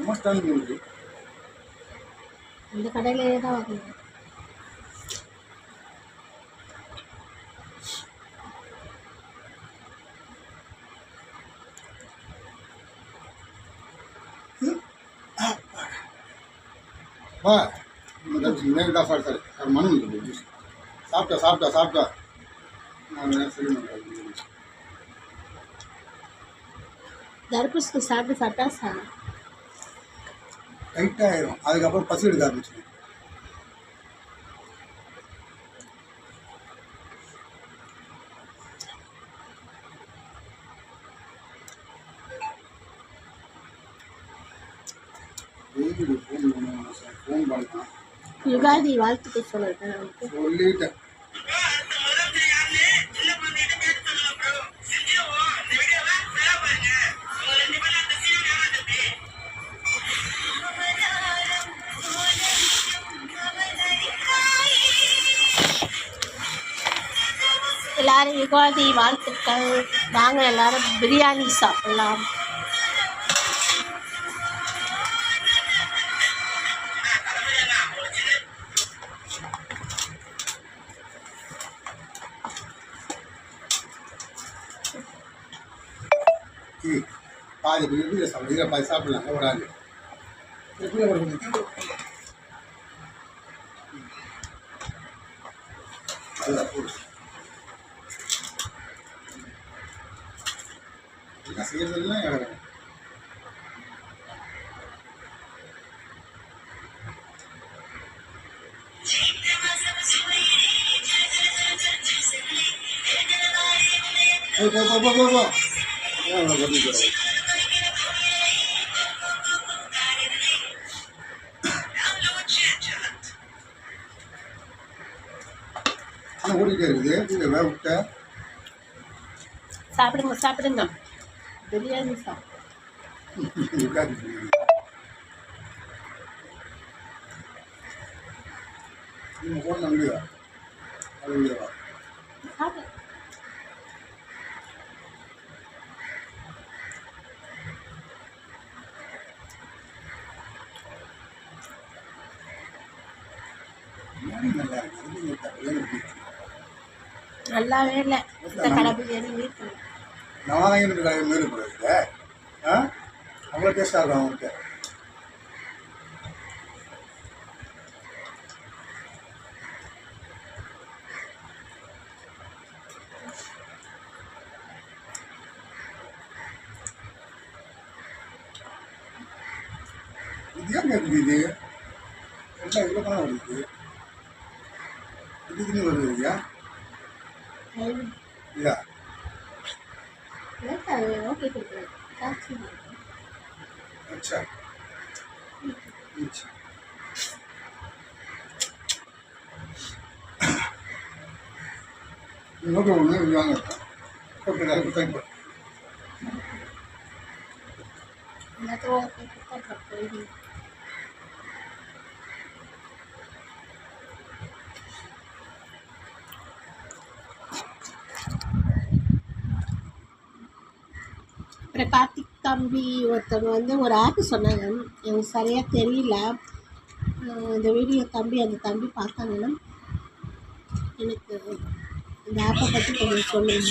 மஸ்டான இருக்கு. இந்த கடையிலேயே தான் வாங்கணும். வா நேரம் தான் சார் சார் மனம் இல்லை. சாப்பிட்டா நான் சரி தர்பூசணி சாப்பிட்டா சார் டைட்டாக ஆயிரும். அதுக்கப்புறம் பசி எடுக்க ஆரம்பிச்சிடும். ஃபோன் பண்ணலாம். யுகாதி வாழ்த்துக்கள் சொல்லிட்டேன். எல்லாரும் யுகாதி வாழ்த்துக்கள். வாங்க எல்லாரும் பிரியாணி சாப்பிடலாம். பாதி வீட்டில் சாப்பிடுங்க, பாதி சாப்பிடலாங்க ஒரு ஆள். செய்யறதுலாம் இடம் போ. ஆனால் ஓடிட்டே இருக்குது. வேக விட்ட சாப்பிடுங்க பிரியாணி சாப்பிடுங்க. நீங்கள் போன நம்பியா அதுவா நல்லாவே இல்லை. இந்த கடை பிரியாணி வீட்டில் நான் தான் மீறி போடுறது. அவ்வளோ டேஸ்ட்டாக இருக்கும் அவங்களுக்கு. இது ஏன் இருக்குது? இது எல்லாம் இவ்வளோ தான் வருது. இதுக்குன்னு வருது இல்லையா? இல்லையா? अच्छा இன்னொரு ஒன்று வாங்க அப்புறம் கார்த்திக் தம்பி ஒருத்தவங்க வந்து ஒரு ஆப் சொன்னாங்க. எனக்கு சரியாக தெரியல. இந்த வீடியோ அந்த தம்பி பார்த்தாங்கன்னா எனக்கு இந்த ஆப்பை பற்றி கொஞ்சம் சொல்லுங்க.